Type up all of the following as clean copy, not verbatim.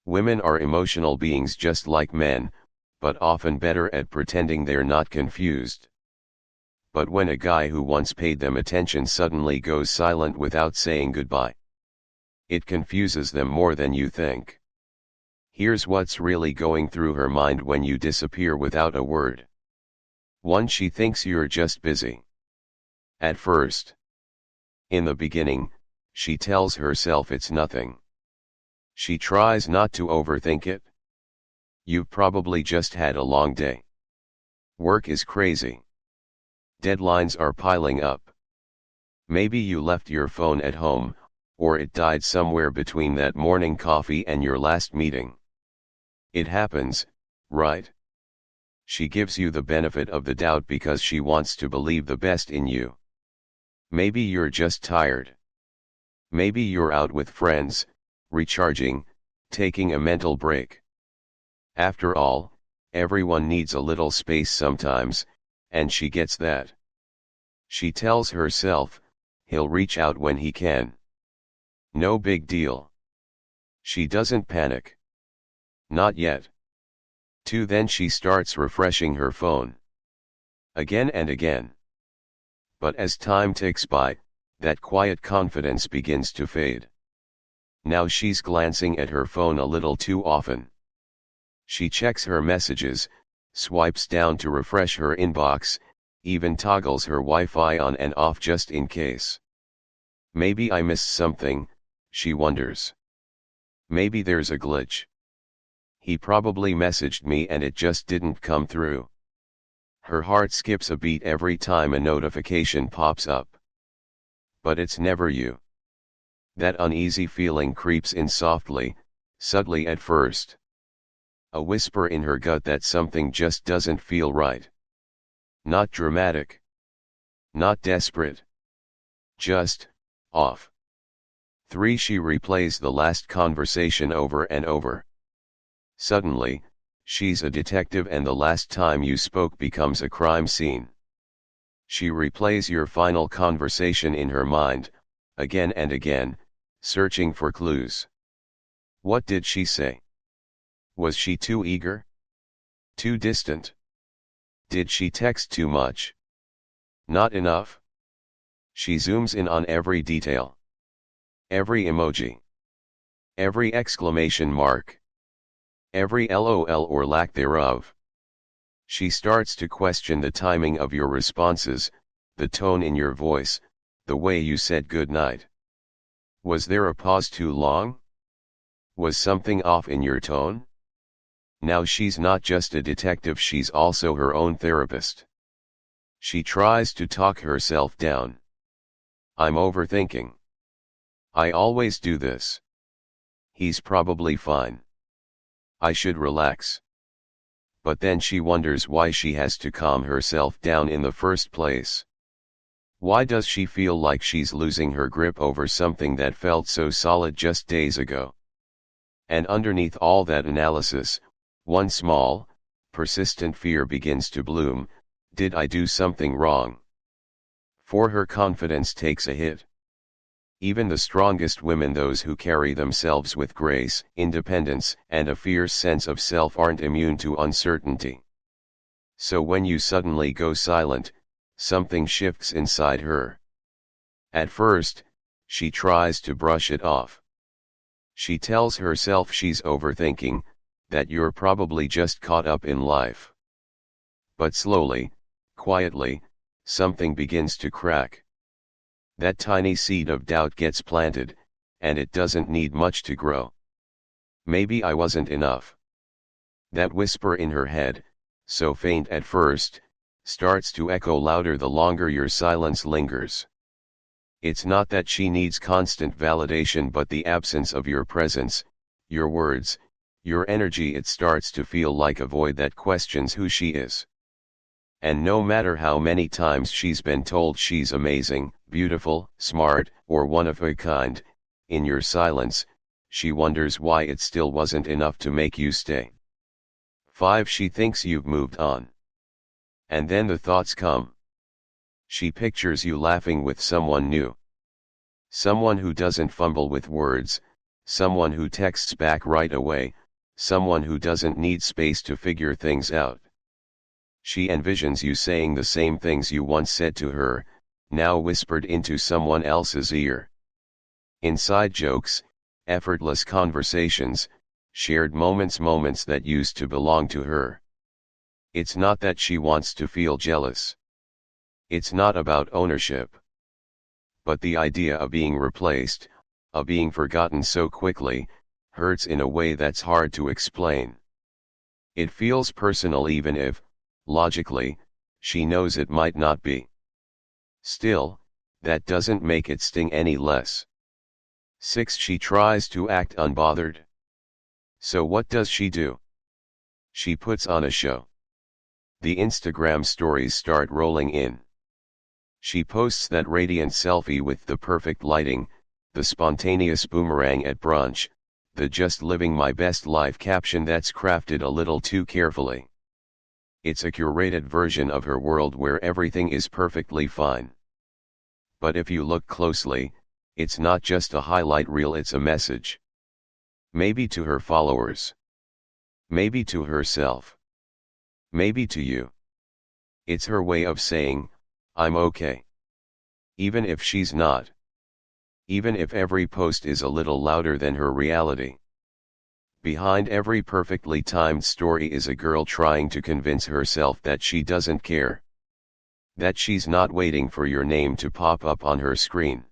Women are emotional beings just like men, but often better at pretending they're not confused. But when a guy who once paid them attention suddenly goes silent without saying goodbye, it confuses them more than you think. Here's what's really going through her mind when you disappear without a word. 1. She thinks you're just busy. At first. In the beginning, she tells herself it's nothing. She tries not to overthink it. You've probably just had a long day. Work is crazy. Deadlines are piling up. Maybe you left your phone at home, or it died somewhere between that morning coffee and your last meeting. It happens, right? She gives you the benefit of the doubt because she wants to believe the best in you. Maybe you're just tired. Maybe you're out with friends, recharging, taking a mental break. After all, everyone needs a little space sometimes, and she gets that. She tells herself, he'll reach out when he can. No big deal. She doesn't panic. Not yet. 2. Then she starts refreshing her phone. Again and again. But as time ticks by, that quiet confidence begins to fade. Now she's glancing at her phone a little too often. She checks her messages, swipes down to refresh her inbox, even toggles her Wi-Fi on and off just in case. Maybe I missed something, she wonders. Maybe there's a glitch. He probably messaged me and it just didn't come through. Her heart skips a beat every time a notification pops up. But it's never you. That uneasy feeling creeps in softly, subtly at first. A whisper in her gut that something just doesn't feel right. Not dramatic. Not desperate. Just, off. 3. She replays the last conversation over and over. Suddenly, she's a detective and the last time you spoke becomes a crime scene. She replays your final conversation in her mind, again and again, searching for clues. What did she say? Was she too eager? Too distant? Did she text too much? Not enough? She zooms in on every detail. Every emoji. Every exclamation mark. Every LOL or lack thereof. She starts to question the timing of your responses, the tone in your voice, the way you said goodnight. Was there a pause too long? Was something off in your tone? Now she's not just a detective, she's also her own therapist. She tries to talk herself down. I'm overthinking. I always do this. He's probably fine. I should relax. But then she wonders why she has to calm herself down in the first place. Why does she feel like she's losing her grip over something that felt so solid just days ago? And underneath all that analysis, one small, persistent fear begins to bloom: did I do something wrong? For her confidence takes a hit. Even the strongest women, those who carry themselves with grace, independence, and a fierce sense of self, aren't immune to uncertainty. So when you suddenly go silent, something shifts inside her. At first, she tries to brush it off. She tells herself she's overthinking, that you're probably just caught up in life. But slowly, quietly, something begins to crack. That tiny seed of doubt gets planted, and it doesn't need much to grow. Maybe I wasn't enough. That whisper in her head, so faint at first, starts to echo louder the longer your silence lingers. It's not that she needs constant validation, but the absence of your presence, your words, your energy. It starts to feel like a void that questions who she is. And no matter how many times she's been told she's amazing, beautiful, smart, or one of a kind, in your silence, she wonders why it still wasn't enough to make you stay. 5. She thinks you've moved on. And then the thoughts come. She pictures you laughing with someone new. Someone who doesn't fumble with words, someone who texts back right away, someone who doesn't need space to figure things out. She envisions you saying the same things you once said to her, now whispered into someone else's ear. Inside jokes, effortless conversations, shared moments that used to belong to her. It's not that she wants to feel jealous. It's not about ownership. But the idea of being replaced, of being forgotten so quickly, hurts in a way that's hard to explain. It feels personal even if, logically, she knows it might not be. Still, that doesn't make it sting any less. 6. She tries to act unbothered. So what does she do? She puts on a show. The Instagram stories start rolling in. She posts that radiant selfie with the perfect lighting, the spontaneous boomerang at brunch, the just living my best life caption that's crafted a little too carefully. It's a curated version of her world where everything is perfectly fine. But if you look closely, it's not just a highlight reel, it's a message. Maybe to her followers. Maybe to herself. Maybe to you. It's her way of saying, I'm okay. Even if she's not. Even if every post is a little louder than her reality. Behind every perfectly timed story is a girl trying to convince herself that she doesn't care. That she's not waiting for your name to pop up on her screen.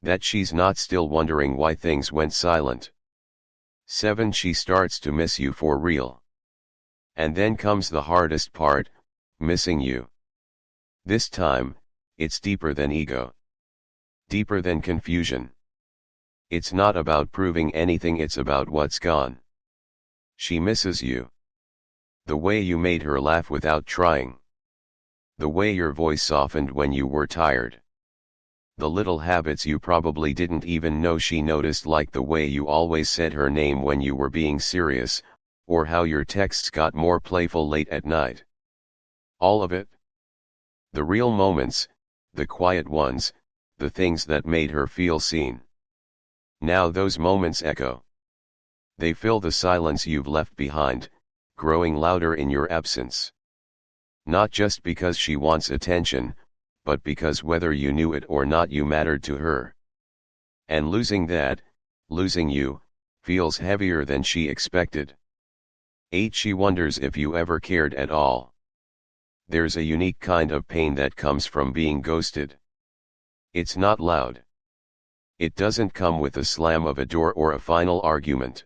That she's not still wondering why things went silent. 7. She starts to miss you for real. And then comes the hardest part, missing you. This time, it's deeper than ego. Deeper than confusion. It's not about proving anything, it's about what's gone. She misses you. The way you made her laugh without trying. The way your voice softened when you were tired. The little habits you probably didn't even know she noticed, like the way you always said her name when you were being serious, or how your texts got more playful late at night. All of it. The real moments, the quiet ones, the things that made her feel seen. Now those moments echo. They fill the silence you've left behind, growing louder in your absence. Not just because she wants attention, but because whether you knew it or not you mattered to her. And losing that, losing you, feels heavier than she expected. 8. She wonders if you ever cared at all. There's a unique kind of pain that comes from being ghosted. It's not loud. It doesn't come with a slam of a door or a final argument.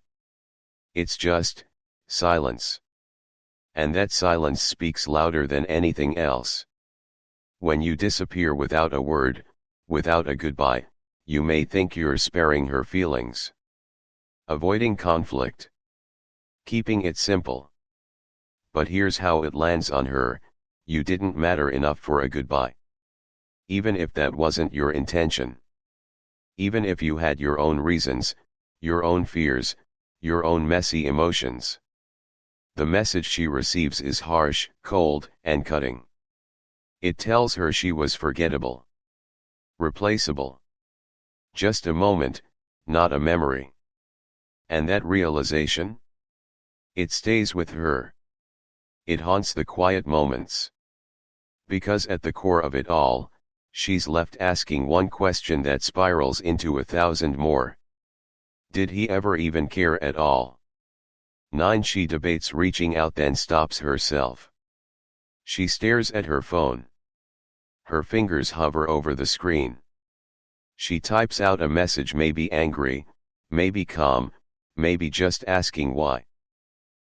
It's just silence. And that silence speaks louder than anything else. When you disappear without a word, without a goodbye, you may think you're sparing her feelings. Avoiding conflict. Keeping it simple. But here's how it lands on her: you didn't matter enough for a goodbye. Even if that wasn't your intention. Even if you had your own reasons, your own fears, your own messy emotions. The message she receives is harsh, cold, and cutting. It tells her she was forgettable. Replaceable. Just a moment, not a memory. And that realization? It stays with her. It haunts the quiet moments. Because at the core of it all, she's left asking one question that spirals into 1,000 more. Did he ever even care at all? 9. She debates reaching out, then stops herself. She stares at her phone. Her fingers hover over the screen. She types out a message, maybe angry, maybe calm, maybe just asking why.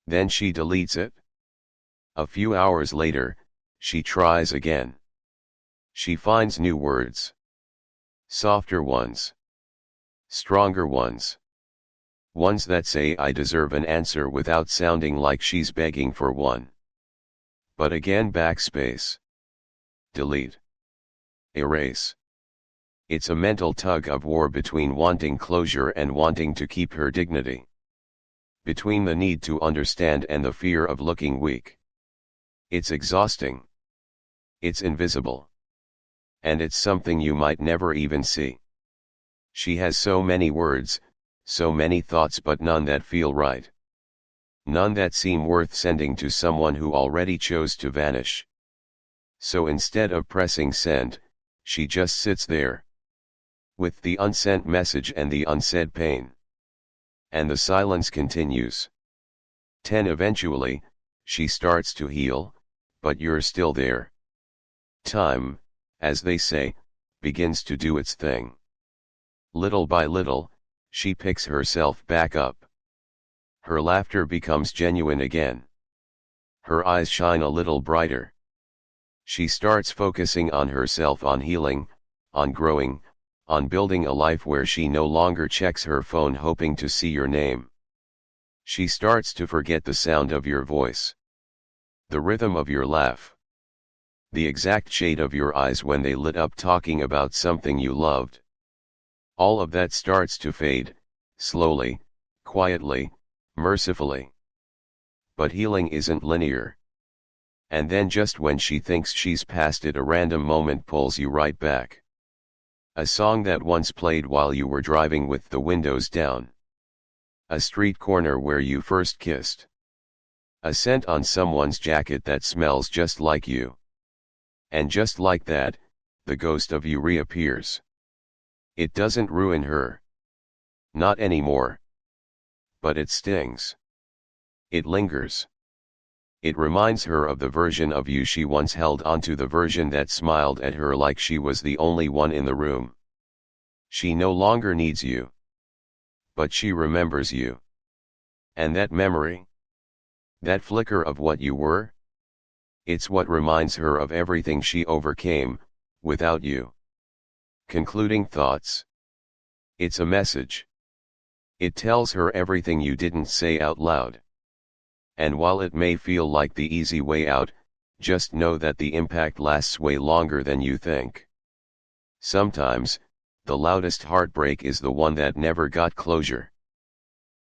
Then she deletes it. A few hours later, she tries again. She finds new words. Softer ones. Stronger ones. Ones that say I deserve an answer without sounding like she's begging for one. But again, backspace. Delete. Erase. It's a mental tug of war between wanting closure and wanting to keep her dignity. Between the need to understand and the fear of looking weak. It's exhausting. It's invisible. And it's something you might never even see. She has so many words, So many thoughts but none that feel right. None that seem worth sending to someone who already chose to vanish. So instead of pressing send, she just sits there. With the unsent message and the unsaid pain. And the silence continues. 10 Eventually, she starts to heal, but you're still there. Time, as they say, begins to do its thing. Little by little, she picks herself back up. Her laughter becomes genuine again. Her eyes shine a little brighter. She starts focusing on herself, on healing, on growing, on building a life where she no longer checks her phone hoping to see your name. She starts to forget the sound of your voice. The rhythm of your laugh. The exact shade of your eyes when they lit up talking about something you loved. All of that starts to fade, slowly, quietly, mercifully. But healing isn't linear. And then just when she thinks she's past it, a random moment pulls you right back. A song that once played while you were driving with the windows down. A street corner where you first kissed. A scent on someone's jacket that smells just like you. And just like that, the ghost of you reappears. It doesn't ruin her. Not anymore. But it stings. It lingers. It reminds her of the version of you she once held onto, the version that smiled at her like she was the only one in the room. She no longer needs you. But she remembers you. And that memory? That flicker of what you were? It's what reminds her of everything she overcame, without you. Concluding thoughts. It's a message. It tells her everything you didn't say out loud. And while it may feel like the easy way out, just know that the impact lasts way longer than you think. Sometimes, the loudest heartbreak is the one that never got closure.